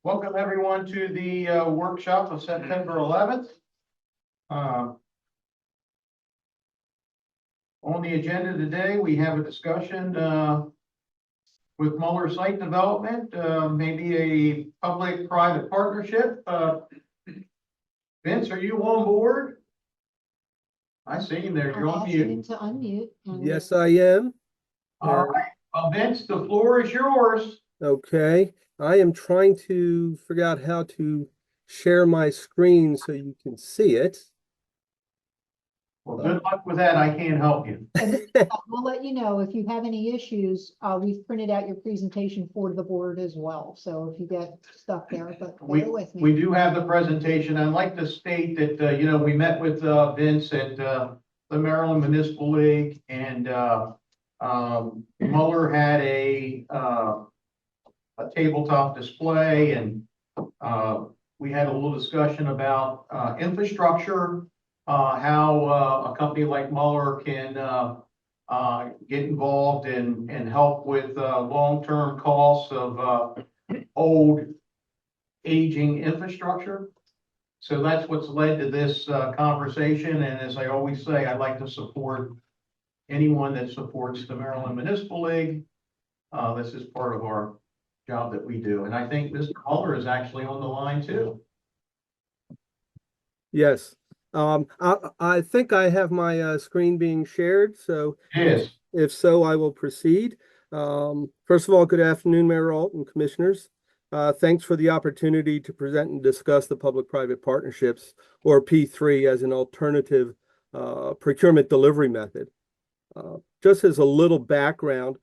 Welcome everyone to the workshop of September 11th. On the agenda today, we have a discussion with Muller Site Development, maybe a public-private partnership. Vince, are you on board? I see him there. You're on mute. To unmute. Yes, I am. All right. Vince, the floor is yours. Okay. I am trying to figure out how to share my screen so you can see it. Well, good luck with that. I can't help you. We'll let you know if you have any issues. We've printed out your presentation for the board as well. So if you get stuck there, but bear with me. We do have the presentation. I'd like to state that, we met with Vince at the Maryland Municipal League, and Muller had a tabletop display, and we had a little discussion about infrastructure, how a company like Muller can get involved and help with long-term costs of old aging infrastructure. So that's what's led to this conversation. And as I always say, I'd like to support anyone that supports the Maryland Municipal League. This is part of our job that we do. And I think Mr. Muller is actually on the line too. Yes. I think I have my screen being shared. So Yes. if so, I will proceed. First of all, good afternoon, Mayor Alt and commissioners. Thanks for the opportunity to present and discuss the public-private partnerships, or P3, as an alternative procurement delivery method. Just as a little background,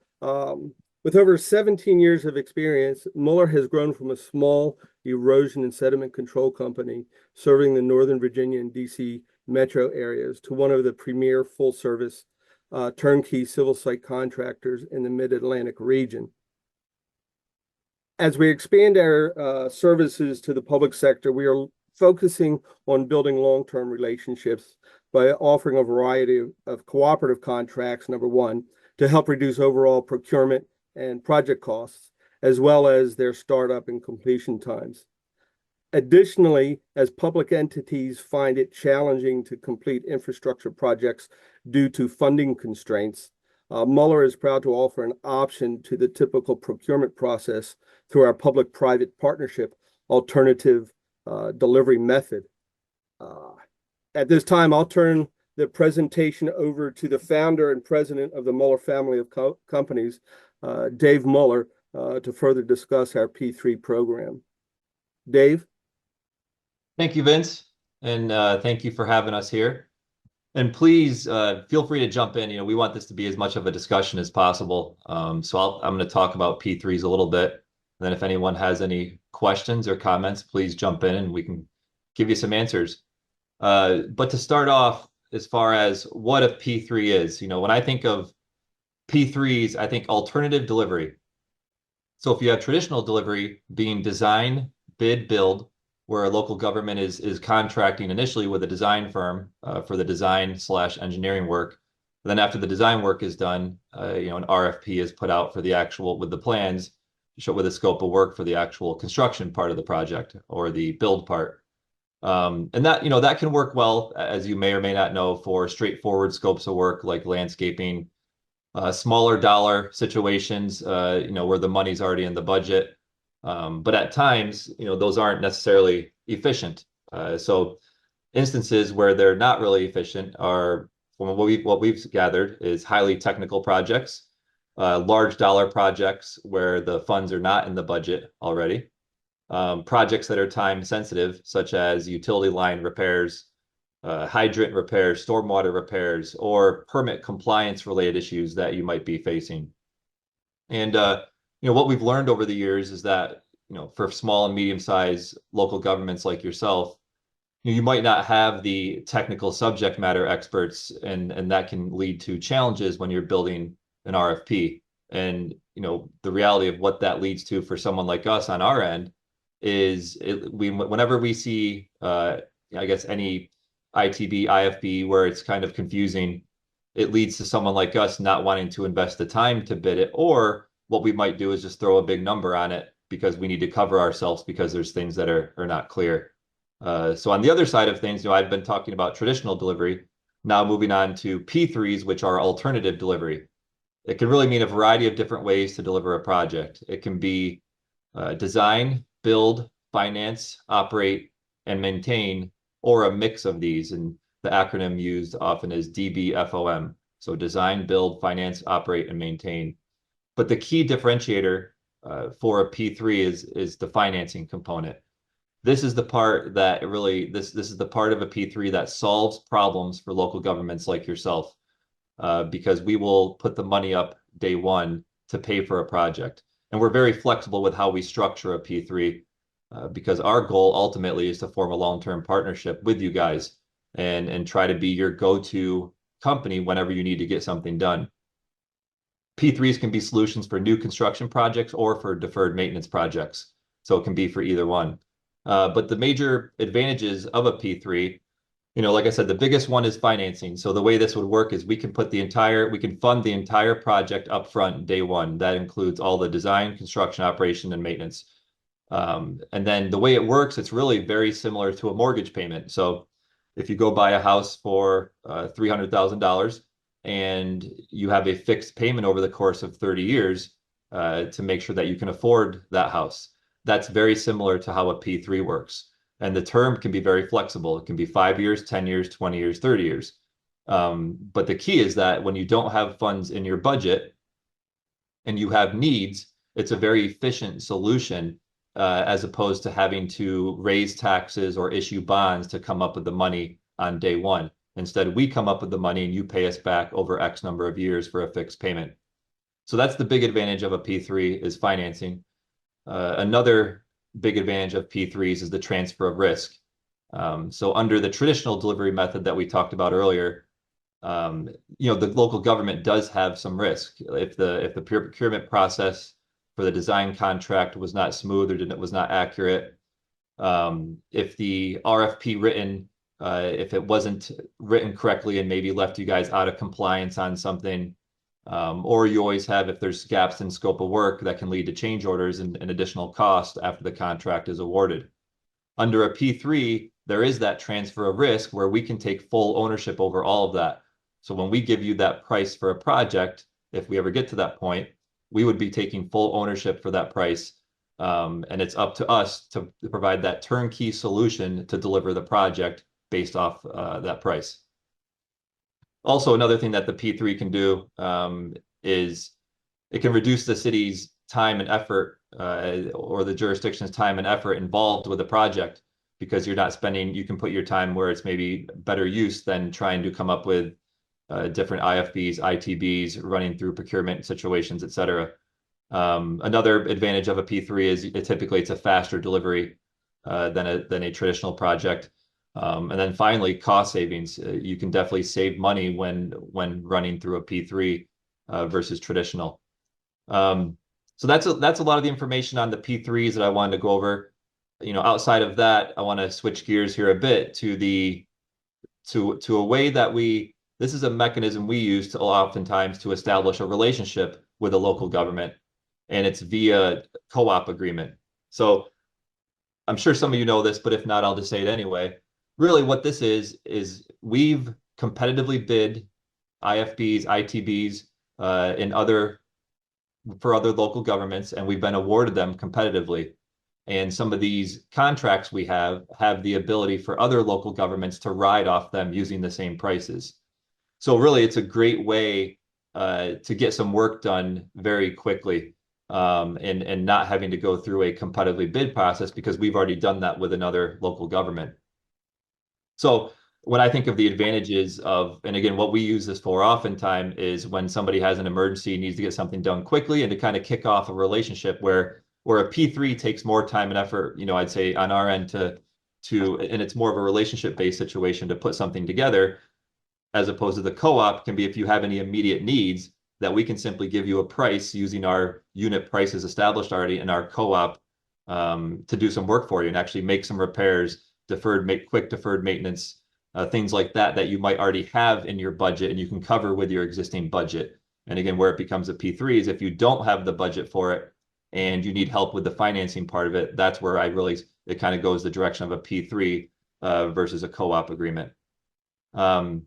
with over 17 years of experience, Muller has grown from a small erosion and sediment control company serving the Northern Virginia and DC metro areas to one of the premier full-service turnkey civil site contractors in the Mid-Atlantic region. As we expand our services to the public sector, we are focusing on building long-term relationships by offering a variety of cooperative contracts, number one, to help reduce overall procurement and project costs, as well as their startup and completion times. Additionally, as public entities find it challenging to complete infrastructure projects due to funding constraints, Muller is proud to offer an option to the typical procurement process through our public-private partnership alternative delivery method. At this time, I'll turn the presentation over to the founder and president of the Muller family of companies, Dave Muller, to further discuss our P3 program. Dave? Thank you, Vince, and thank you for having us here. And please feel free to jump in. We want this to be as much of a discussion as possible. So I'm going to talk about P3s a little bit. And then if anyone has any questions or comments, please jump in and we can give you some answers. But to start off, as far as what a P3 is, when I think of P3s, I think alternative delivery. So if you have traditional delivery being design, bid, build, where a local government is contracting initially with a design firm for the design/engineering work. And then after the design work is done, an RFP is put out for the actual, with the plans, with a scope of work for the actual construction part of the project or the build part. And that, that can work well, as you may or may not know, for straightforward scopes of work like landscaping, smaller dollar situations, where the money's already in the budget. But at times, those aren't necessarily efficient. So instances where they're not really efficient are, from what we've gathered, is highly technical projects, large dollar projects where the funds are not in the budget already, projects that are time sensitive, such as utility line repairs, hydrant repairs, stormwater repairs, or permit compliance related issues that you might be facing. And what we've learned over the years is that, for small and medium-sized local governments like yourself, you might not have the technical subject matter experts, and that can lead to challenges when you're building an RFP. And, the reality of what that leads to for someone like us on our end is whenever we see, any ITB, IFB, where it's kind of confusing, it leads to someone like us not wanting to invest the time to bid it, or what we might do is just throw a big number on it because we need to cover ourselves because there's things that are not clear. So on the other side of things, I've been talking about traditional delivery, now moving on to P3s, which are alternative delivery. It can really mean a variety of different ways to deliver a project. It can be design, build, finance, operate, and maintain, or a mix of these. And the acronym used often is DBFOM. So design, build, finance, operate, and maintain. But the key differentiator for a P3 is the financing component. This is the part that really, this is the part of a P3 that solves problems for local governments like yourself, because we will put the money up day one to pay for a project. And we're very flexible with how we structure a P3, because our goal ultimately is to form a long-term partnership with you guys and try to be your go-to company whenever you need to get something done. P3s can be solutions for new construction projects or for deferred maintenance projects. So it can be for either one. But the major advantages of a P3, like I said, the biggest one is financing. So the way this would work is we can fund the entire project up front day one. That includes all the design, construction, operation, and maintenance. And then the way it works, it's really very similar to a mortgage payment. So if you go buy a house for $300,000 and you have a fixed payment over the course of 30 years to make sure that you can afford that house, that's very similar to how a P3 works. And the term can be very flexible. It can be 5 years, 10 years, 20 years, 30 years. But the key is that when you don't have funds in your budget and you have needs, it's a very efficient solution as opposed to having to raise taxes or issue bonds to come up with the money on day one. Instead, we come up with the money and you pay us back over X number of years for a fixed payment. So that's the big advantage of a P3 is financing. Another big advantage of P3s is the transfer of risk. So under the traditional delivery method that we talked about earlier, the local government does have some risk. If the procurement process for the design contract was not smooth or was not accurate, if the RFP written, if it wasn't written correctly and maybe left you guys out of compliance on something, or you always have, if there's gaps in scope of work that can lead to change orders and additional cost after the contract is awarded. Under a P3, there is that transfer of risk where we can take full ownership over all of that. So when we give you that price for a project, if we ever get to that point, we would be taking full ownership for that price. And it's up to us to provide that turnkey solution to deliver the project based off that price. Also, another thing that the P3 can do is it can reduce the city's time and effort or the jurisdiction's time and effort involved with the project, because you're not spending, you can put your time where it's maybe better use than trying to come up with different IFBs, ITBs, running through procurement situations, et cetera. Another advantage of a P3 is typically it's a faster delivery than a traditional project. And then finally, cost savings. You can definitely save money when running through a P3 versus traditional. So that's a lot of the information on the P3s that I wanted to go over. Outside of that, I want to switch gears here a bit to a way that this is a mechanism we use to oftentimes to establish a relationship with a local government, and it's via co-op agreement. So I'm sure some of you know this, but if not, I'll just say it anyway. Really what this is we've competitively bid IFBs, ITBs, for other local governments, and we've been awarded them competitively. And some of these contracts we have the ability for other local governments to ride off them using the same prices. So really, it's a great way to get some work done very quickly, and not having to go through a competitively bid process, because we've already done that with another local government. So when I think of the advantages of, and again, what we use this for oftentimes is when somebody has an emergency, needs to get something done quickly, and to kind of kick off a relationship where a P3 takes more time and effort, I'd say on our end and it's more of a relationship-based situation to put something together, as opposed to the co-op can be if you have any immediate needs that we can simply give you a price using our unit prices established already in our co-op to do some work for you and actually make some repairs, quick deferred maintenance, things like that you might already have in your budget and you can cover with your existing budget. And again, where it becomes a P3 is if you don't have the budget for it, and you need help with the financing part of it, that's where it kind of goes the direction of a P3 versus a co-op agreement. Now,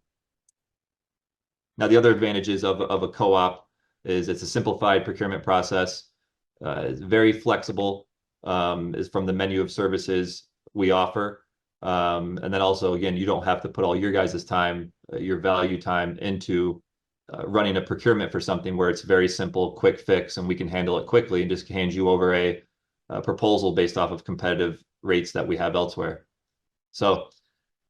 the other advantages of a co-op is it's a simplified procurement process. It's very flexible, is from the menu of services we offer. And then also, again, you don't have to put all your guys' time, your value time into running a procurement for something where it's very simple, quick fix, and we can handle it quickly and just hand you over a proposal based off of competitive rates that we have elsewhere. So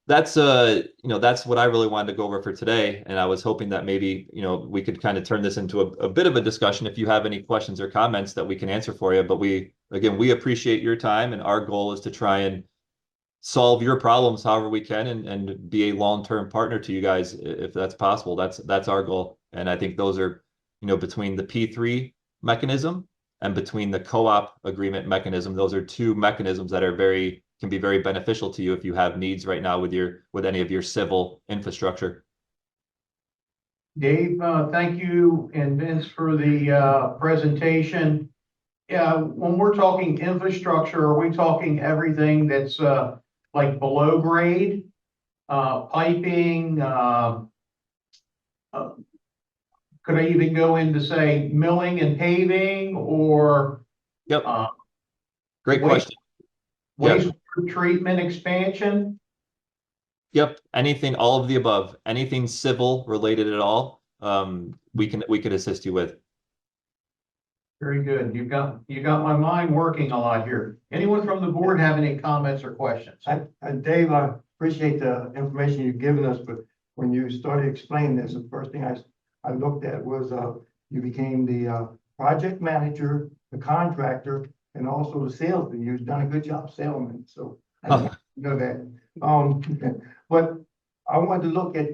that's that's what I really wanted to go over for today. And I was hoping that maybe, we could kind of turn this into a bit of a discussion if you have any questions or comments that we can answer for you. But we appreciate your time, and our goal is to try and solve your problems however we can and be a long-term partner to you guys if that's possible. That's our goal. And I think those are, between the P3 mechanism and between the co-op agreement mechanism, those are two mechanisms that can be very beneficial to you if you have needs right now with any of your civil infrastructure. Dave, thank you, and Vince, for the presentation. Yeah, when we're talking infrastructure, are we talking everything that's like below grade, piping? Could I even go into, say, milling and paving, or Yep. Great question. Wastewater treatment expansion? Yep. Anything, all of the above, anything civil related at all, we could assist you with. Very good. You got my mind working a lot here. Anyone from the board have any comments or questions? Dave, I appreciate the information you've given us, but when you started explaining this, the first thing I looked at was you became the project manager, the contractor, and also the salesman. You've done a good job salesman, so I know that. But I wanted to look at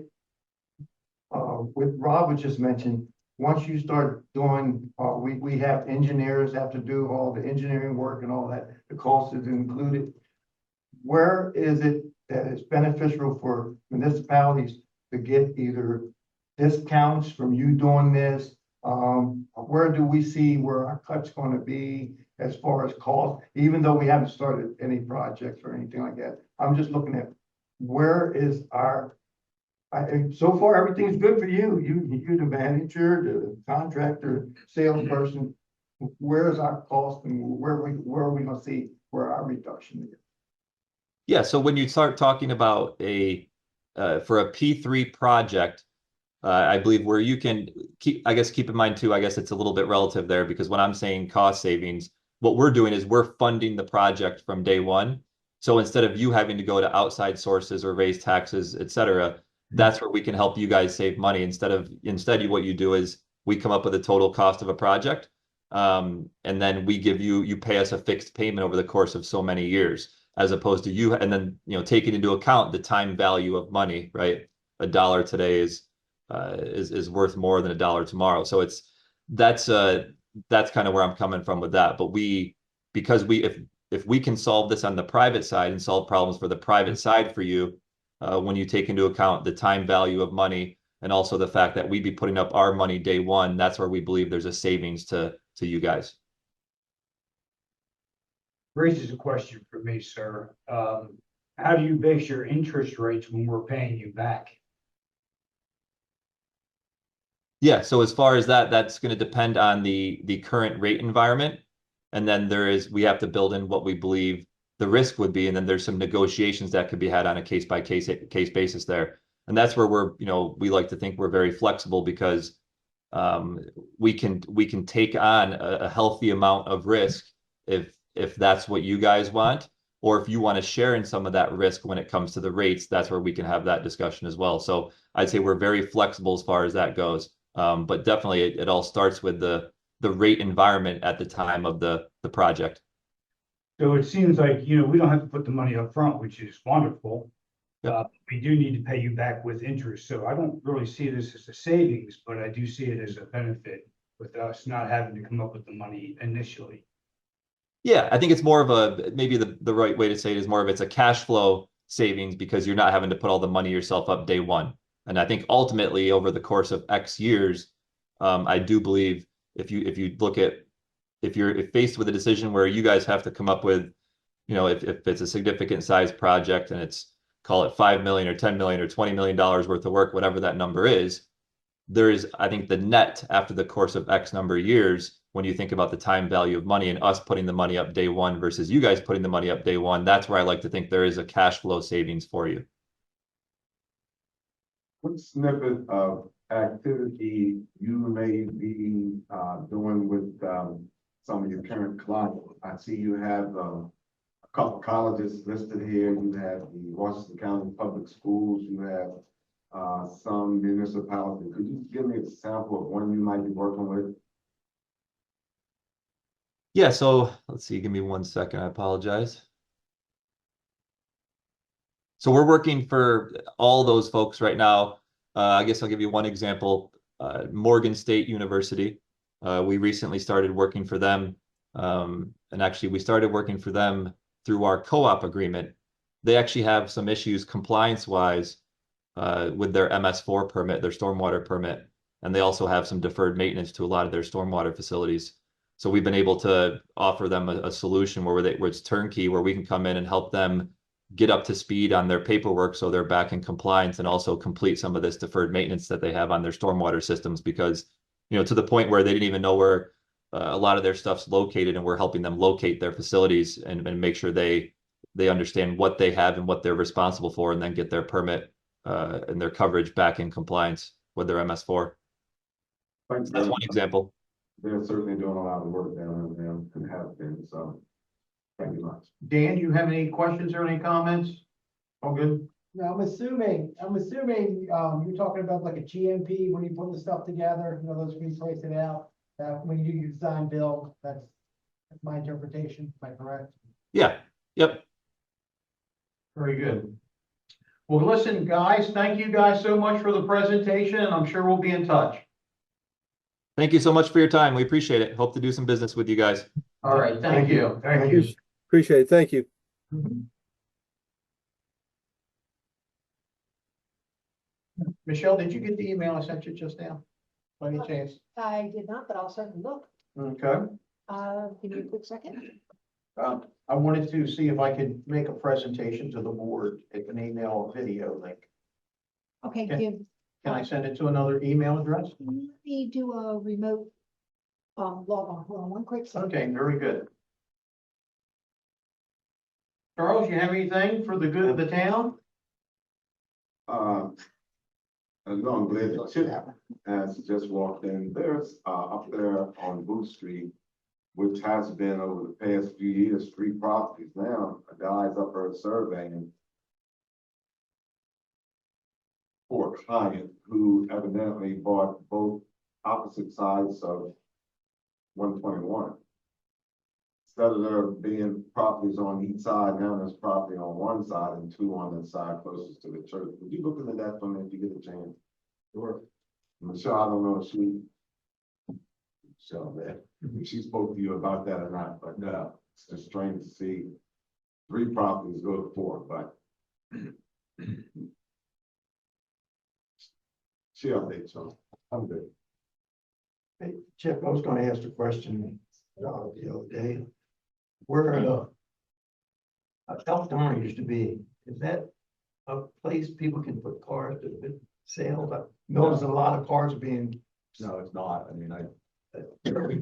what Robert just mentioned. Once you start doing, we have engineers have to do all the engineering work and all that. The cost is included. Where is it that it's beneficial for municipalities to get either discounts from you doing this? Where do we see where our cut's going to be as far as cost, even though we haven't started any projects or anything like that? I'm just looking at where is so far everything's good for you. You're the manager, the contractor, salesperson. Where's our cost, and where are we going to see where our reduction is? Yeah. So when you start talking about for a P3 project, I believe where you can keep in mind too, I guess it's a little bit relative there, because when I'm saying cost savings, what we're doing is we're funding the project from day one. So instead of you having to go to outside sources or raise taxes, et cetera, that's where we can help you guys save money. Instead, what you do is we come up with a total cost of a project. And then you pay us a fixed payment over the course of so many years, as opposed to you. And then, taking into account the time value of money, right? $1 today is worth more than $1 tomorrow. So that's kind of where I'm coming from with that. But if we can solve this on the private side and solve problems for the private side for you, when you take into account the time value of money and also the fact that we'd be putting up our money day one, that's where we believe there's a savings to you guys. Raises a question for me, sir. How do you base your interest rates when we're paying you back? Yeah, so as far as that's going to depend on the current rate environment. And then we have to build in what we believe the risk would be. And then there's some negotiations that could be had on a case by case basis there. And that's where we like to think we're very flexible, because we can take on a healthy amount of risk if that's what you guys want, or if you want to share in some of that risk when it comes to the rates, that's where we can have that discussion as well. So I'd say we're very flexible as far as that goes. But definitely it all starts with the rate environment at the time of the project. So it seems like, we don't have to put the money up front, which is wonderful. Yep. We do need to pay you back with interest. So I don't really see this as a savings, but I do see it as a benefit with us not having to come up with the money initially. Yeah, I think it's more of maybe the right way to say it is more of it's a cash flow savings, because you're not having to put all the money yourself up day one. And I think ultimately over the course of X years, I do believe if you look at if faced with a decision where you guys have to come up with, if it's a significant size project and it's, call it 5 million or 10 million or $20 million worth of work, whatever that number is, there is, I think, the net after the course of X number of years, when you think about the time value of money and us putting the money up day one versus you guys putting the money up day one, that's where I like to think there is a cash flow savings for you. What snippet of activity you may be doing with some of your current clients? I see you have a couple colleges listed here. You have the Washington County Public Schools. You have some municipalities. Could you give me a sample of one you might be working with? Yeah, so let's see, give me 1 second, I apologize. So we're working for all those folks right now. I guess I'll give you one example. Morgan State University. We recently started working for them. And actually we started working for them through our co-op agreement. They actually have some issues compliance-wise with their MS4 permit, their stormwater permit. And they also have some deferred maintenance to a lot of their stormwater facilities. So we've been able to offer them a solution where it's turnkey, where we can come in and help them get up to speed on their paperwork so they're back in compliance, and also complete some of this deferred maintenance that they have on their stormwater systems, because, to the point where they didn't even know where a lot of their stuff's located, and we're helping them locate their facilities and make sure they understand what they have and what they're responsible for, and then get their permit and their coverage back in compliance with their MS4. Thanks. That's one example. They're certainly doing a lot of work down there and have been, so thank you much. Dan, you have any questions or any comments? All good? Now, I'm assuming, you're talking about like a GMP when you put the stuff together, those we price it out. When you do your design build, that's my interpretation. Am I correct? Yeah. Yep. Very good. Well, listen, guys, thank you guys so much for the presentation, and I'm sure we'll be in touch. Thank you so much for your time. We appreciate it. Hope to do some business with you guys. All right, thank you. Thank you. Appreciate it. Thank you. Michelle, did you get the email I sent you just now? By any chance? I did not, but I'll certainly look. Okay. Give me a quick second. I wanted to see if I could make a presentation to the board, if an email or video link. Okay, Okay. Can I send it to another email address? let me do a remote log on. Hold on one quick second. Okay, very good. Charles, you have anything for the good of the town? No, I'm glad that Chip has just walked in. There's up there on Booth Street, which has been over the past few years, 3 properties now. A guy's up there surveying for a client who evidently bought both opposite sides of 121. Instead of there being properties on each side, now there's property on one side and 2 on the side closest to the church. Would you look into that for me if you get a chance? Sure. Michelle, I don't know if Michelle, man, if she spoke to you about that or not, but it's just strange to see 3 properties go to 4, but she updates, so I'm good. Hey, Chip, I was gonna ask a question the other day. Where Elkton used to be, is that a place people can put cars that have been sale? I noticed a lot of cars being. No, it's not. I mean,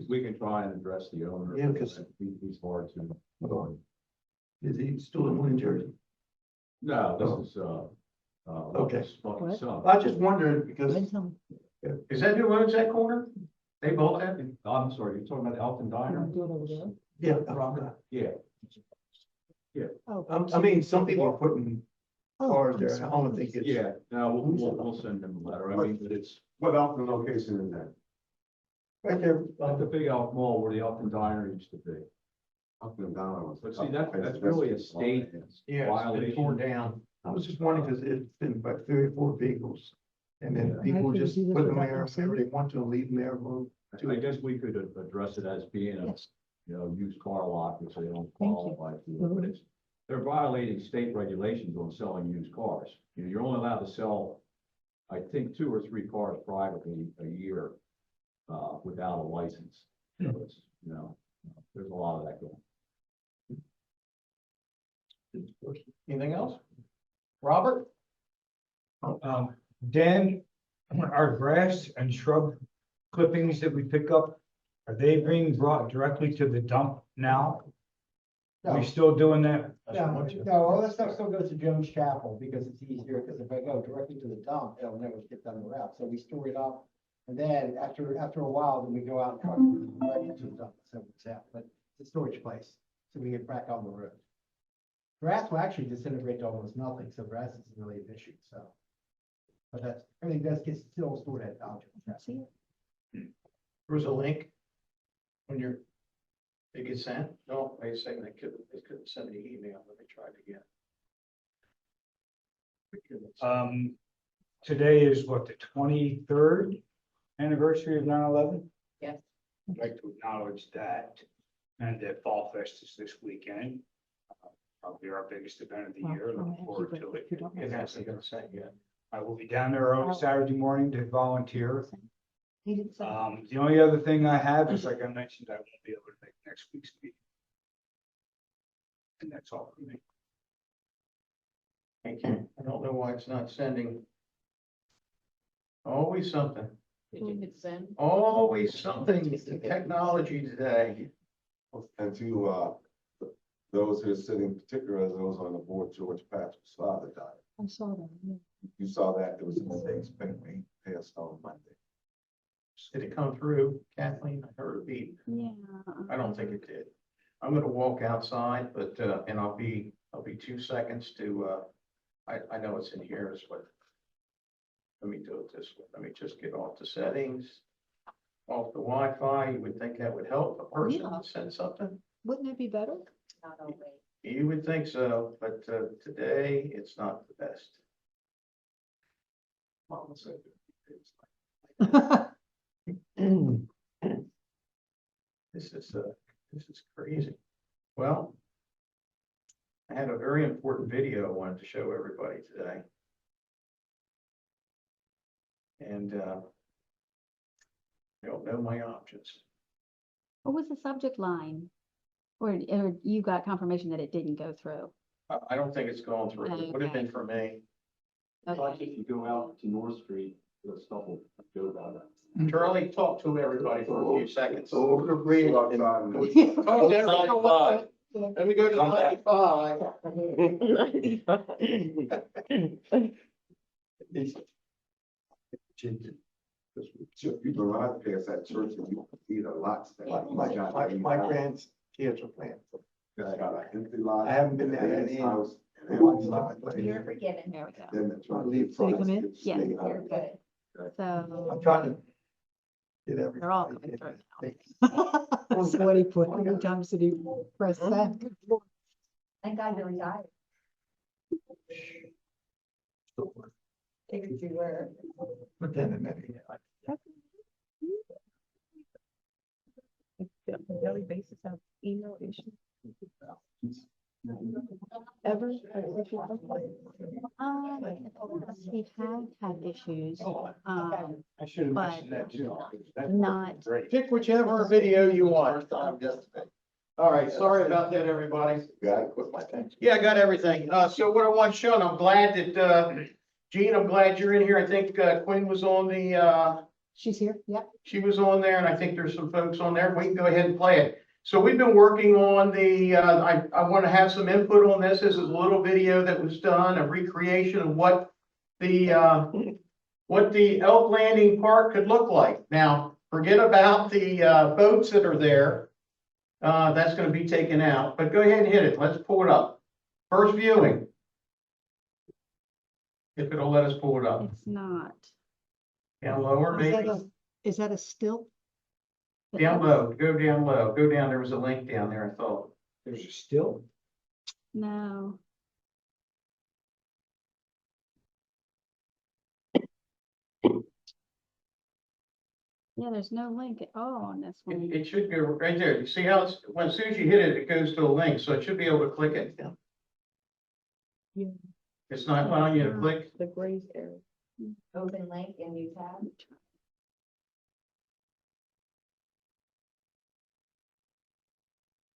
we can try and address the owner. Yeah, 'cause- He's hard to. Is he still in New Jersey? No, this is, Okay. What? son. I just wondered because Is that who owns that corner? They bought that? I'm sorry, you're talking about the Elkton Diner? Do it over there. yeah, Yeah, Oh, I mean, some people are putting oh, cars I'm there. I sorry. don't think it's. yeah. No, we'll send them a letter. I mean, but it's What else the location is that? Right there. at the big Elk Mall where the Elkton Diner used to be. Up and down. But see, that's really a state Yeah, it's been torn violation. down. I was just wondering because it's been about 3 or 4 vehicles. And then people Might just do this put them without there, consent. whenever they want to, leave them there. I guess we could address it as being a, Yes. used car lot, which they don't Thank you. qualify for, but they're violating state regulations on selling used cars. You're only allowed to sell, I think, 2 or 3 cars privately a year, without a license. So it's, There's a lot of that going. Anything else? Robert? Dan, our grass and shrub clippings that we pick up, are they being brought directly to the dump now? Are we No. still doing that? No, all that stuff still goes to Jones Chapel because it's easier, because if I go directly to the dump, it'll never get done the route, so we store it up. And then after a while, then we go out and truck it right to the dump, so it's out, but it's a storage place, so we get back on the road. Grass will actually disintegrate to almost nothing, so grass isn't really an issue, so. But that's, everything does get still stored at Jones Chapel. There was a link when it gets sent. No, wait a second, they couldn't send me an email. Let me try it again. Today is what, the 23rd anniversary of 9/11? Yes. I'd like to acknowledge that, and that Fall Fest is this weekend. Probably our biggest event of the year, looking forward to it. It hasn't been sent yet. I will be down there early Saturday morning to volunteer. He didn't say. The only other thing I have is, like I mentioned, I won't be able to make next week's meeting. And that's all for me. Thank you. I don't know why it's not sending. Always something. Always something. Technology today. And to, those who are sitting, particularly those on the board, George Patrick's father died. I saw that. Yeah. You saw that, there was a mistake, he passed on Monday. Did it come through, Kathleen? I heard a beep. Yeah. I don't think it did. I'm gonna walk outside, but, and I'll be 2 seconds to, I know it's in here, but let me do it this way. Let me just get off the settings, off the Wi-Fi. You would think that would help a person Yeah. to send something. Wouldn't it be better? You would think so, but, today it's not the best. Mom said this is crazy. Well, I had a very important video I wanted to show everybody today. And, I don't know my options. What was the subject line? Or you got confirmation that it didn't go through? I don't think it's going through. It would have been for me. Okay. If you go out to North Street, the stuff will go about that. Charlie, talk to everybody for a few seconds. So we're reading. Talk to everybody. Let me go to 95. You go right past that church and you see the lots that. My grandkids are playing. Got an empty lot. I haven't been there and in his house, and a empty long lot. You're forgiven. There we go. Then they're trying to leave. So you come in? Yeah, you're good. So I'm trying to get everything. they're all coming through. So what he put, how many times did he press that? Thank God you're retired. But then in that, On a daily basis have email issues? Ever? We've had issues, I should have But mentioned that too. That's not- great. Pick whichever video you want. First time yesterday. All right, sorry about that, everybody. Got it, quit my thing. Yeah, I got everything. So what I want to show, and I'm glad that, Gene, I'm glad you're in here. I think, Quinn was on the, She's here, yep. she was on there, and I think there's some folks on there. We can go ahead and play it. So we've been working on the, I want to have some input on this. This is a little video that was done, a recreation of what the Elk Landing Park could look like. Now, forget about the, boats that are there. That's going to be taken out, but go ahead and hit it. Let's pull it up. First viewing. If it'll let us pull it up. It's not. Down lower, maybe. Is that a still? Down low, go down low, go down. There was a link down there, I thought. There's a still. No. Yeah, there's no link at all on this one. It should go right there. You see how it's, when as soon as you hit it, it goes to a link, so it should be able to click it. Yeah. It's not allowing you to click. The grace area. Open link and new tab.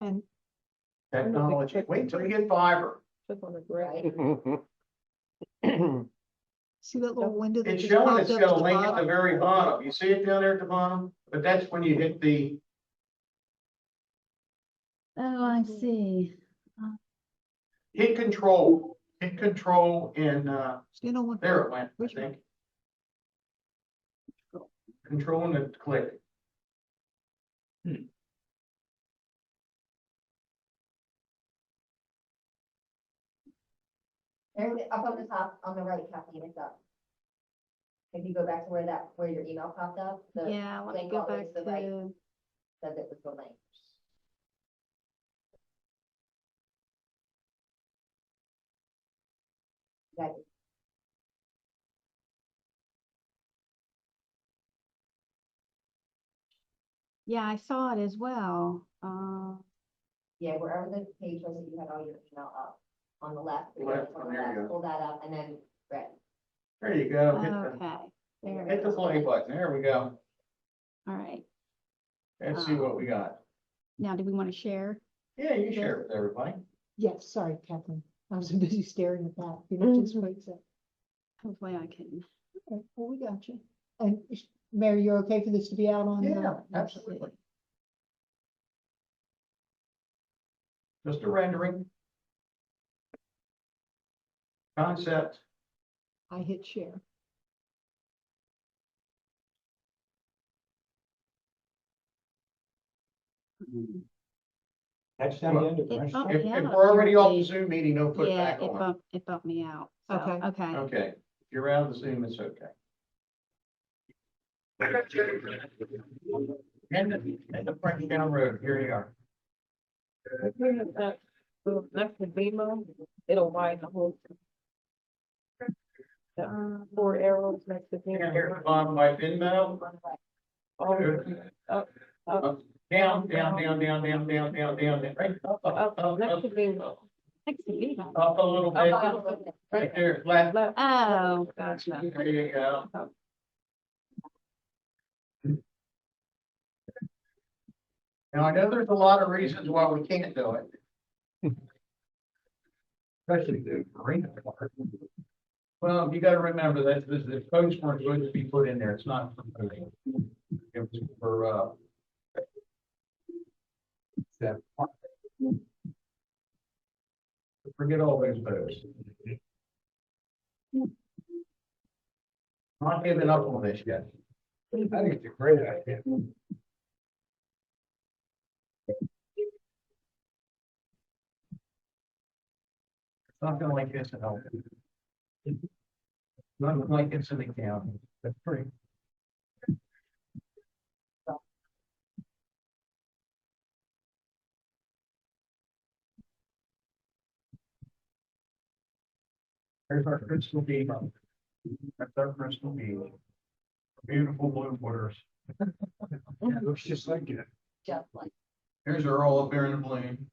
And Technology, wait till you get fiber. Click on the gray. see that little window that It's just showing popped it's up got at a the link at the bottom? very bottom. You see it down there at the bottom? But that's when you hit the, Oh, I see. hit control and, You know what? there it went, I Which one? think. Control and then click. There, up on the top, on the right, Kathleen, it's up. If you go back to where your email popped up, the Yeah, let me link go all the way back to the right. to, said it was the link. That, yeah, I saw it as well. yeah, wherever the page was that you had all your email up, on the left. Left, on the there you left, go. pull that up and then red. There you go. Okay, there Hit it the is. play button. There we go. All right. Let's see what we got. Now, do we want to share? Yeah, you share it with everybody. Yes, sorry, Kathleen. I was busy staring at that. You know, just wait a sec. Hopefully I can. Okay, well, we got you. And Mary, you're okay for this to be out on? Yeah, absolutely. Just a rendering. Concept. I hit share. That's down the end of the It rest. bumped If, me if out we're already off the apparently. Zoom meeting, no put Yeah, back on. it bumped me out. So, Okay. okay. Okay, if you're out of the Zoom, it's okay. And the French down road, here you are. Next to BMO, it'll widen the whole. The, 4 arrows next to Here at the BMO. bottom by Venmo. Down, right, up, Next to BMO. Next to BMO. up a little bit, right there, left. Oh, gotcha. There you go. Now, I know there's a lot of reasons why we can't do it. Especially the marina part. Well, you gotta remember that the codes weren't going to be put in there. It's not for voting. It was for, that part. Forget all those votes. Not giving up on this yet. I think it's a great idea. It's not gonna like this at all. Not like it's in the county. That's pretty. There's our crystal beach. That's our crystal beach. Beautiful blue waters. It looks just like it. Just like. Here's our all up there in the bloom.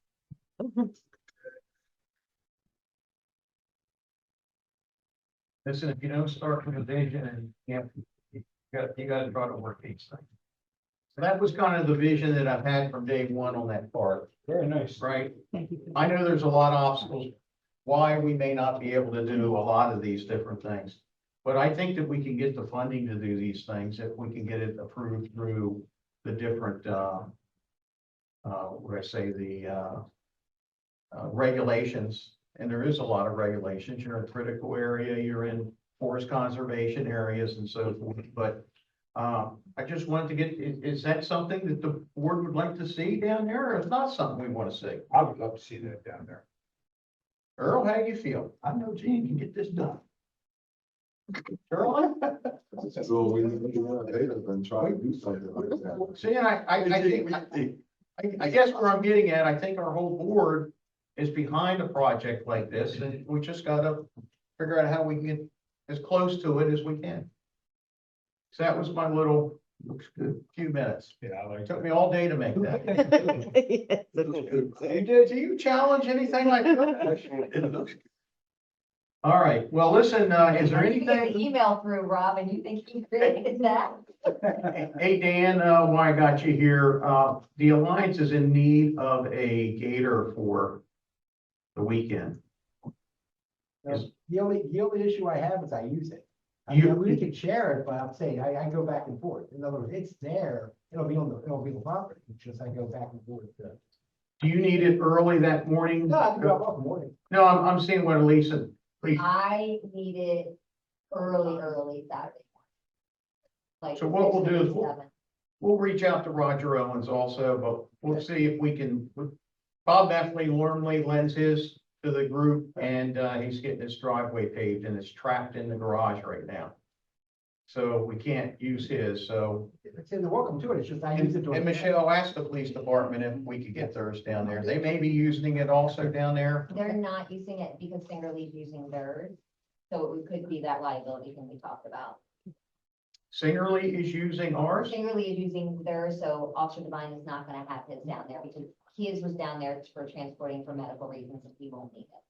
Listen, if you don't start from the vision and you gotta try to work these things. So that was kind of the vision that I've had from day one on that part, Very nice. right? Thank you. I know there's a lot of obstacles, why we may not be able to do a lot of these different things. But I think that we can get the funding to do these things if we can get it approved through the different, what do I say, the regulations. And there is a lot of regulations. You're in a critical area, you're in forest conservation areas and so forth. But I just wanted to get, is that something that the board would like to see down there, or is not something we want to see? I would love to see that down there. Earl, how do you feel? I know Gene can get this done. Earl? So we need to get our data and try to do something like that. See, and I guess where I'm getting at, I think our whole board is behind a project like this, and we just gotta figure out how we can get as close to it as we can. So that was my little few minutes. Yeah, I like It took me all day to make that. Yes. Do you challenge anything like that? All right, well, listen, is there You get the anything? email through, Rob, and you think he created that? Hey, Dan, while I got you here, the Alliance is in need of a gator for the weekend. The only issue I have is I use it. I You- mean, we can share it, but I'm saying I go back and forth. In other words, it's there, it'll be on the property, it's just I go back and forth. Do you need it early that morning? No, I can drop off in the morning. No, I'm seeing what Lisa, I need it early Saturday. Like So what we'll 6 do is to we'll- 7. we'll reach out to Roger Owens also, but we'll see if we can. Bob Bethany normally lends his to the group and, he's getting his driveway paved and it's trapped in the garage right now. So we can't use his, so. It's in the welcome to it, it's just I use it. And during and the day. Michelle asked the police department if we could get theirs down there. They may be using it also down there. They're not using it because Singerly's using theirs. So it could be that liability thing we talked about. Singerly is using ours. Singerly is using theirs, so Officer Devine is not gonna have his down there because his was down there for transporting for medical reasons and he won't need it.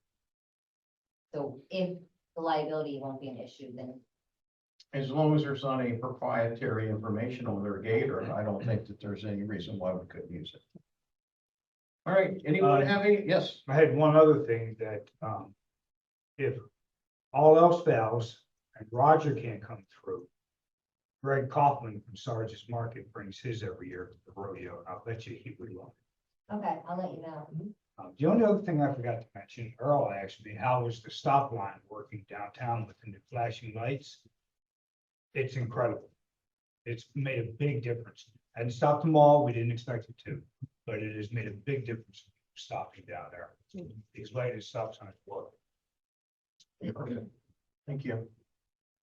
So if the liability won't be an issue, then As long as there's not any proprietary information on their gator, I don't think that there's any reason why we couldn't use it. All right, anyone have any? Yes, I had one other thing that, if all else fails and Roger can't come through, Greg Kaufman from Sargent's Market brings his every year to the rodeo. I'll bet you he would love it. okay, I'll let you know. The only other thing I forgot to mention, Earl asked me, how was the stop line working downtown with the new flashing lights? It's incredible. It's made a big difference. Hadn't stopped them all, we didn't expect it to, but it has made a big difference stopping down there. These lighted stop signs work. thank you.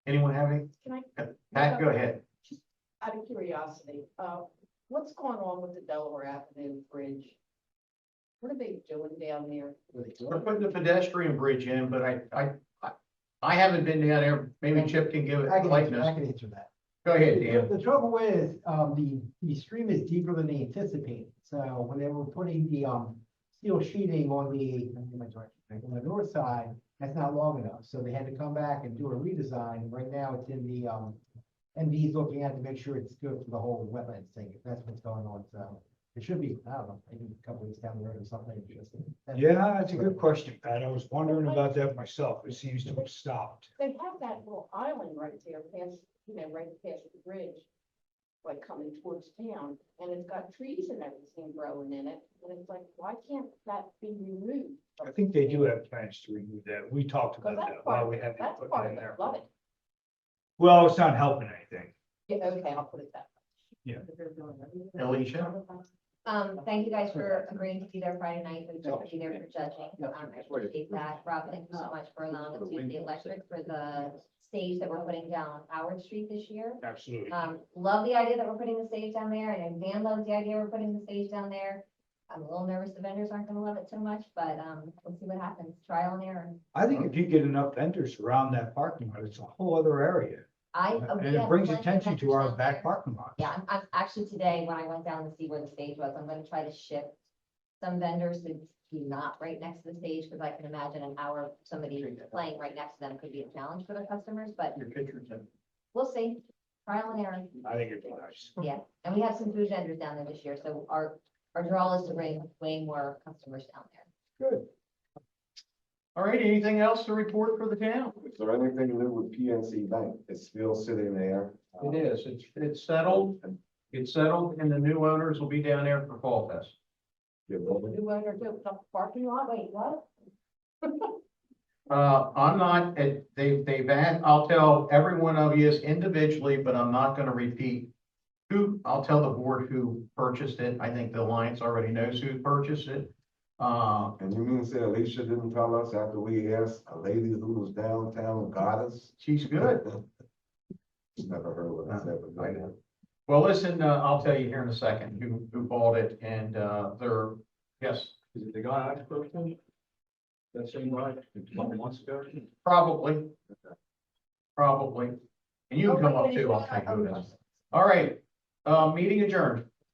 Anyone have any? Can I, Pat, go ahead. out of curiosity, what's going on with the Delaware Avenue Bridge? What are they doing down there? We're putting the pedestrian bridge in, but I haven't been down there. Maybe Chip can give it I can likeness. answer that. Go ahead, Dan. The trouble is, the stream is deeper than they anticipated. So when they were putting the, steel sheeting on the north side, that's not long enough. So they had to come back and do a redesign. Right now it's in the, MD's looking at to make sure it's good for the whole wetlands thing, if that's what's going on. So it should be, I don't know, maybe a couple weeks down the road or something. Yeah, that's a good question, Pat. I was wondering about that myself. It seems to have stopped. They have that little island right there, past, right past the bridge, like coming towards town, and it's got trees and everything growing in it, and it's like, why can't that be removed? I think they do have plans to remove that. We talked Because about that's that while part we of had it, that's put part it in of there. it, love it. Well, it's not helping anything. Yeah, okay, I'll put it that. Yeah. Alicia? Thank you guys for agreeing to be there Friday night, and to be there for judging. I appreciate that. Rob, thank you so much for allowing us to use the electric for the stage that we're putting down on Howard Street this year. Absolutely. Love the idea that we're putting the stage down there, and Van loves the idea we're putting the stage down there. I'm a little nervous the vendors aren't gonna love it so much, but, we'll see what happens. Trial and error. I think if you get enough vendors around that parking lot, it's a whole other area. And We it have brings plenty of attention to vendors our down back there. parking lot. Yeah, I'm actually today, when I went down to see where the stage was, I'm gonna try to shift some vendors to be not right next to the stage, because I can imagine an hour, of somebody playing right next to them could be a challenge for their customers, but Your pictures in. we'll see. Trial and error, I think it'd be nice. yeah. And we have some food vendors down there this year, so our draw is to bring way more customers down there. Good. All right, anything else to report for the town? Is there anything new with PNC Bank? It's still sitting there. It is, it's settled, and the new owners will be down there for Fall Fest. You're building. New owner to the parking lot, wait, what? I'm not, they've had, I'll tell every one of you individually, but I'm not gonna repeat who, I'll tell the board who purchased it. I think the Alliance already knows who purchased it. And you mean to say Alicia didn't tell us after we asked a lady who was downtown got us? She's good. Never heard what I said, but I know. Well, listen, I'll tell you here in a second who bought it, and, they're, yes, Is it the guy I spoke to? That same guy, a couple months ago? probably. Probably. And you can come up too, I'll tell you who it is. All right, meeting adjourned.